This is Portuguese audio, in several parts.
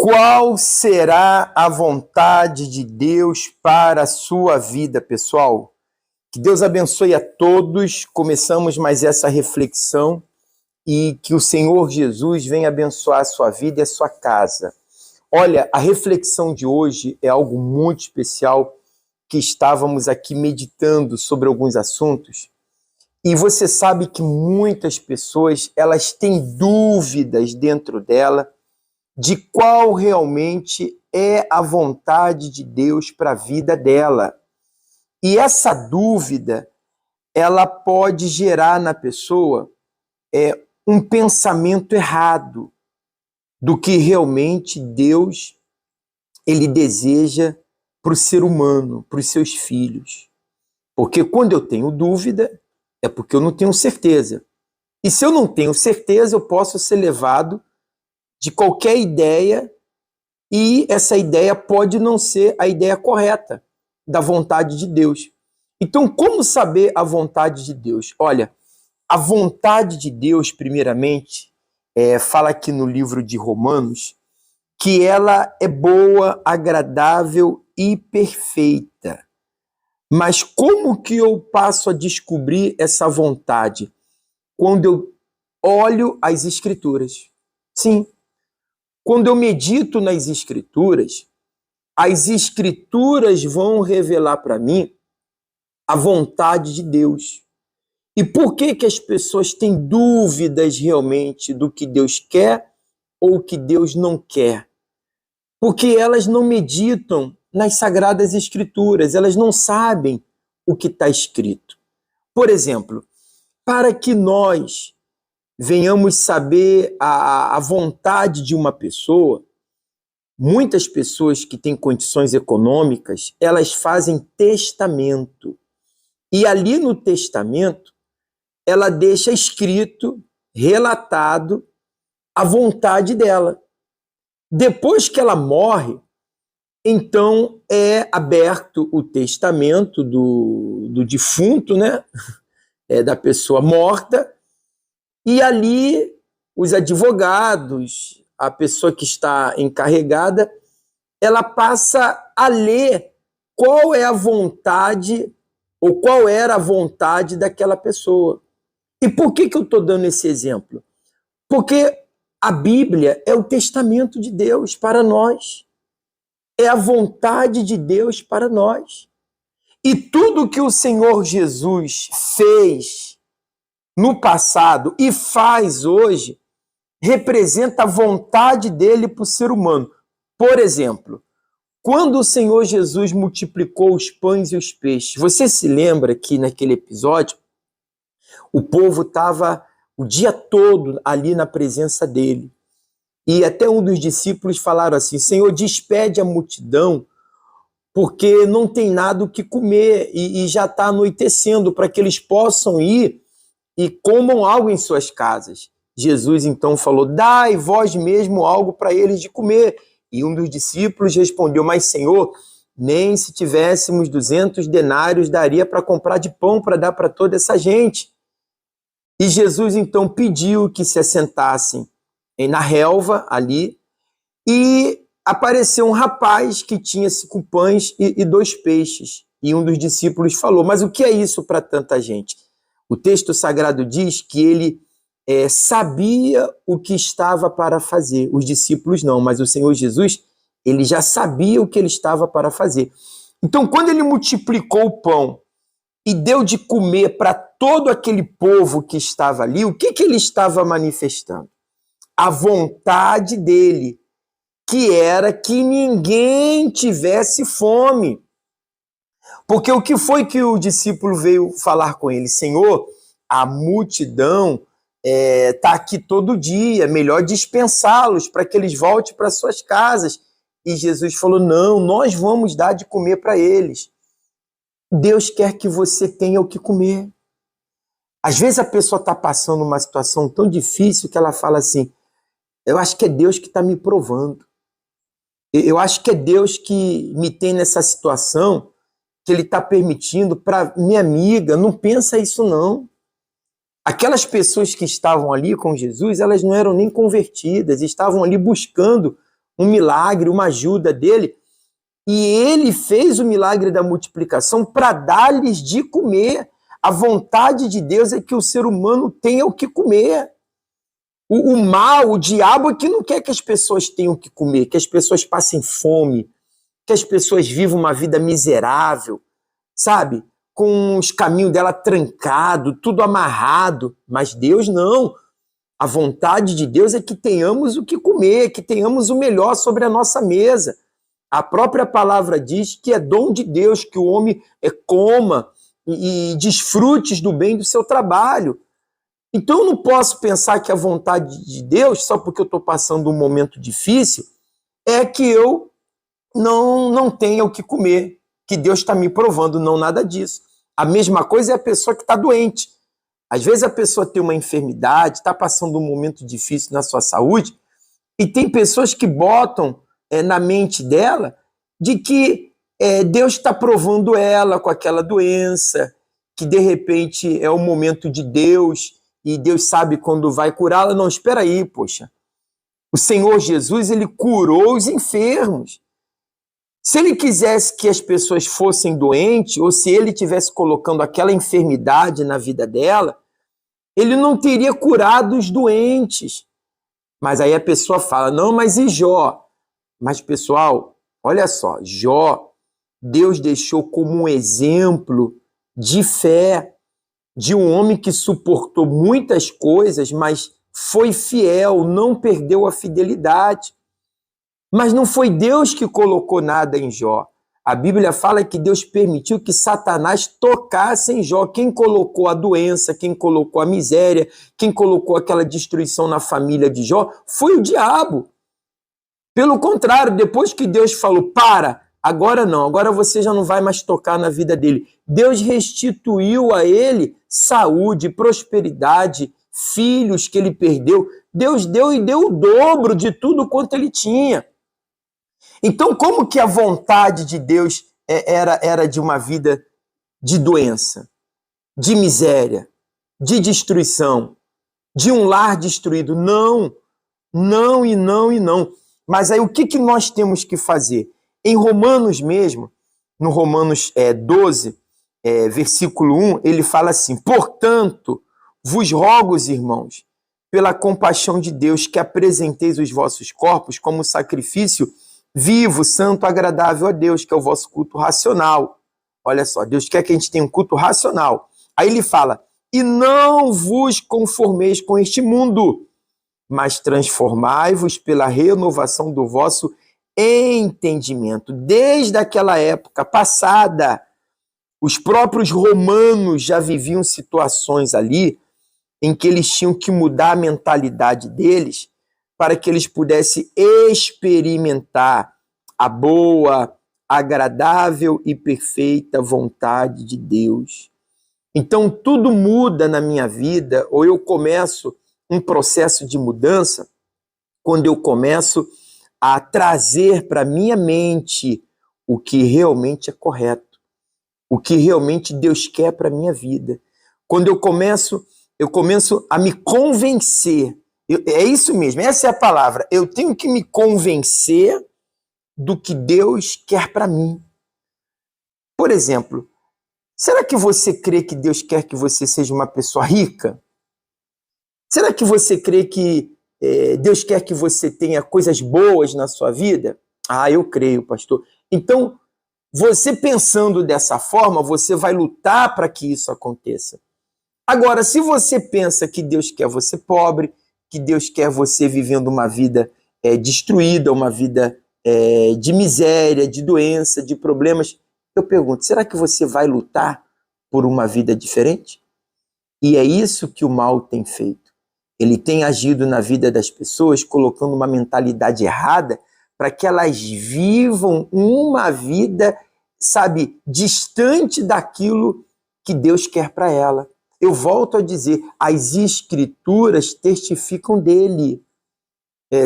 Qual será a vontade de Deus para a sua vida, pessoal? Que Deus abençoe a todos. Começamos mais essa reflexão e que o Senhor Jesus venha abençoar a sua vida e a sua casa. Olha, a reflexão de hoje é algo muito especial, que estávamos aqui meditando sobre alguns assuntos e você sabe que muitas pessoas elas têm dúvidas dentro dela de qual realmente é a vontade de Deus para a vida dela. E essa dúvida, ela pode gerar na pessoa um pensamento errado do que realmente Deus ele deseja para o ser humano, para os seus filhos. Porque quando eu tenho dúvida, é porque eu não tenho certeza. E se eu não tenho certeza, eu posso ser levado de qualquer ideia, e essa ideia pode não ser a ideia correta da vontade de Deus. Então, como saber a vontade de Deus? Olha, a vontade de Deus, primeiramente, fala aqui no livro de Romanos, que ela é boa, agradável e perfeita. Mas como que eu passo a descobrir essa vontade? Quando eu olho as Escrituras. Sim. Quando eu medito nas Escrituras, as Escrituras vão revelar para mim a vontade de Deus. E por que que as pessoas têm dúvidas realmente do que Deus quer ou o que Deus não quer? Porque elas não meditam nas Sagradas Escrituras, elas não sabem o que está escrito. Por exemplo, para que nós venhamos saber a vontade de uma pessoa, muitas pessoas que têm condições econômicas, elas fazem testamento. E ali no testamento, ela deixa escrito, relatado, a vontade dela. Depois que ela morre, então é aberto o testamento do defunto, né? Da pessoa morta, e ali os advogados, a pessoa que está encarregada, ela passa a ler qual é a vontade ou qual era a vontade daquela pessoa. E por que eu estou dando esse exemplo? Porque a Bíblia é o testamento de Deus para nós. É a vontade de Deus para nós. E tudo que o Senhor Jesus fez no passado e faz hoje, representa a vontade dele para o ser humano. Por exemplo, quando o Senhor Jesus multiplicou os pães e os peixes, você se lembra que naquele episódio, o povo estava o dia todo ali na presença dele. E até um dos discípulos falaram assim: Senhor, despede a multidão, porque não tem nada o que comer e já está anoitecendo, para que eles possam ir e comam algo em suas casas. Jesus então falou: dai vós mesmo algo para eles de comer. E um dos discípulos respondeu: mas Senhor, nem se tivéssemos 200 denários daria para comprar de pão para dar para toda essa gente. E Jesus então pediu que se assentassem na relva ali, e apareceu um rapaz que tinha 5 pães e 2 peixes. E um dos discípulos falou: mas o que é isso para tanta gente? O texto sagrado diz que ele sabia o que estava para fazer. Os discípulos não, mas o Senhor Jesus, ele já sabia o que ele estava para fazer. Então, quando ele multiplicou o pão e deu de comer para todo aquele povo que estava ali, o que ele estava manifestando? A vontade dele, que era que ninguém tivesse fome. Porque o que foi que o discípulo veio falar com ele? Senhor, a multidão está aqui todo dia, melhor dispensá-los para que eles voltem para suas casas. E Jesus falou: não, nós vamos dar de comer para eles. Deus quer que você tenha o que comer. Às vezes a pessoa está passando uma situação tão difícil que ela fala assim: eu acho que é Deus que está me provando. Eu acho que é Deus que me tem nessa situação, que ele está permitindo para minha amiga. Não pensa isso não. Aquelas pessoas que estavam ali com Jesus, elas não eram nem convertidas, estavam ali buscando um milagre, uma ajuda dele, e ele fez o milagre da multiplicação para dar-lhes de comer. A vontade de Deus é que o ser humano tenha o que comer. O mal, o diabo é que não quer que as pessoas tenham o que comer, que as pessoas passem fome, que as pessoas vivam uma vida miserável, sabe? Com os caminhos dela trancado, tudo amarrado. Mas Deus não. A vontade de Deus é que tenhamos o que comer, que tenhamos o melhor sobre a nossa mesa. A própria palavra diz que é dom de Deus que o homem coma e desfrute do bem do seu trabalho. Então eu não posso pensar que a vontade de Deus, só porque eu estou passando um momento difícil, é que eu não tenha o que comer, que Deus está me provando, não, nada disso. A mesma coisa é a pessoa que está doente. Às vezes a pessoa tem uma enfermidade, está passando um momento difícil na sua saúde, e tem pessoas que botam na mente dela de que Deus está provando ela com aquela doença, que de repente é o momento de Deus, e Deus sabe quando vai curá-la. Não, espera aí, poxa. O Senhor Jesus, ele curou os enfermos. Se ele quisesse que as pessoas fossem doentes, ou se ele estivesse colocando aquela enfermidade na vida dela, ele não teria curado os doentes. Mas aí a pessoa fala, não, mas e Jó? Mas, pessoal, olha só, Jó, Deus deixou como um exemplo de fé, de um homem que suportou muitas coisas, mas foi fiel, não perdeu a fidelidade. Mas não foi Deus que colocou nada em Jó. A Bíblia fala que Deus permitiu que Satanás tocasse em Jó. Quem colocou a doença, quem colocou a miséria, quem colocou aquela destruição na família de Jó, foi o diabo. Pelo contrário, depois que Deus falou, para, agora não, agora você já não vai mais tocar na vida dele, Deus restituiu a ele saúde, prosperidade, filhos que ele perdeu. Deus deu e deu o dobro de tudo quanto ele tinha. Então, como que a vontade de Deus era de uma vida de doença, de miséria, de destruição, de um lar destruído? Não, não e não e não. Mas aí o que nós temos que fazer? Em Romanos mesmo, no Romanos 12, versículo 1, ele fala assim, portanto, vos rogo, irmãos, pela compaixão de Deus, que apresenteis os vossos corpos como sacrifício vivo, santo, agradável a Deus, que é o vosso culto racional. Olha só, Deus quer que a gente tenha um culto racional. Aí ele fala, e não vos conformeis com este mundo, mas transformai-vos pela renovação do vosso entendimento. Desde aquela época passada, os próprios romanos já viviam situações ali em que eles tinham que mudar a mentalidade deles para que eles pudessem experimentar a boa, agradável e perfeita vontade de Deus. Então, tudo muda na minha vida, ou eu começo um processo de mudança, quando eu começo a trazer para minha mente o que realmente é correto, o que realmente Deus quer para a minha vida. Quando eu começo a me convencer, é isso mesmo, essa é a palavra, eu tenho que me convencer do que Deus quer para mim. Por exemplo, será que você crê que Deus quer que você seja uma pessoa rica? Será que você crê que Deus quer que você tenha coisas boas na sua vida? Ah, eu creio, pastor. Então, você pensando dessa forma, você vai lutar para que isso aconteça. Agora, se você pensa que Deus quer você pobre, que Deus quer você vivendo uma vida destruída, uma vida de miséria, de doença, de problemas, eu pergunto, será que você vai lutar por uma vida diferente? E é isso que o mal tem feito. Ele tem agido na vida das pessoas, colocando uma mentalidade errada para que elas vivam uma vida, sabe, distante daquilo que Deus quer para ela. Eu volto a dizer, as escrituras testificam dele.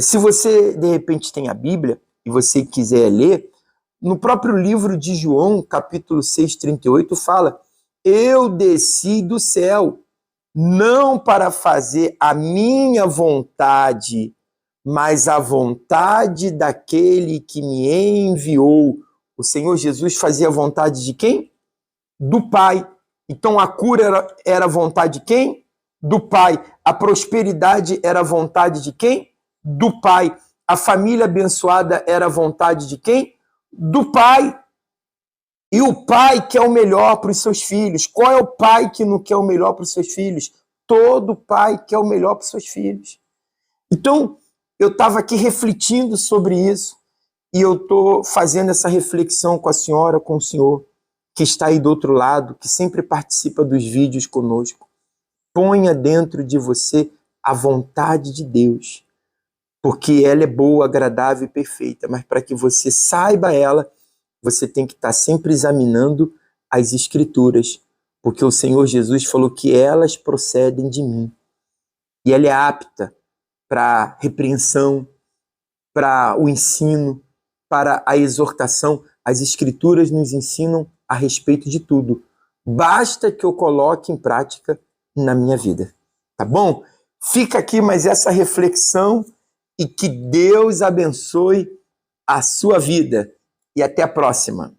Se você, de repente, tem a Bíblia e você quiser ler, no próprio livro de João, capítulo 6, 38, fala, eu desci do céu, não para fazer a minha vontade, mas a vontade daquele que me enviou. O Senhor Jesus fazia a vontade de quem? Do Pai. Então a cura era a vontade de quem? Do Pai. A prosperidade era a vontade de quem? Do Pai. A família abençoada era a vontade de quem? Do Pai. E o pai quer o melhor para os seus filhos. Qual é o pai que não quer o melhor para os seus filhos? Todo pai quer o melhor para os seus filhos. Então, eu estava aqui refletindo sobre isso e eu estou fazendo essa reflexão com a senhora, com o senhor, que está aí do outro lado, que sempre participa dos vídeos conosco. Ponha dentro de você a vontade de Deus, porque ela é boa, agradável e perfeita, mas para que você saiba ela, você tem que estar sempre examinando as Escrituras, porque o Senhor Jesus falou que elas procedem de mim. E ela é apta para repreensão, para o ensino, para a exortação. As Escrituras nos ensinam a respeito de tudo. Basta que eu coloque em prática na minha vida. Tá bom? Fica aqui mais essa reflexão e que Deus abençoe a sua vida. E até a próxima.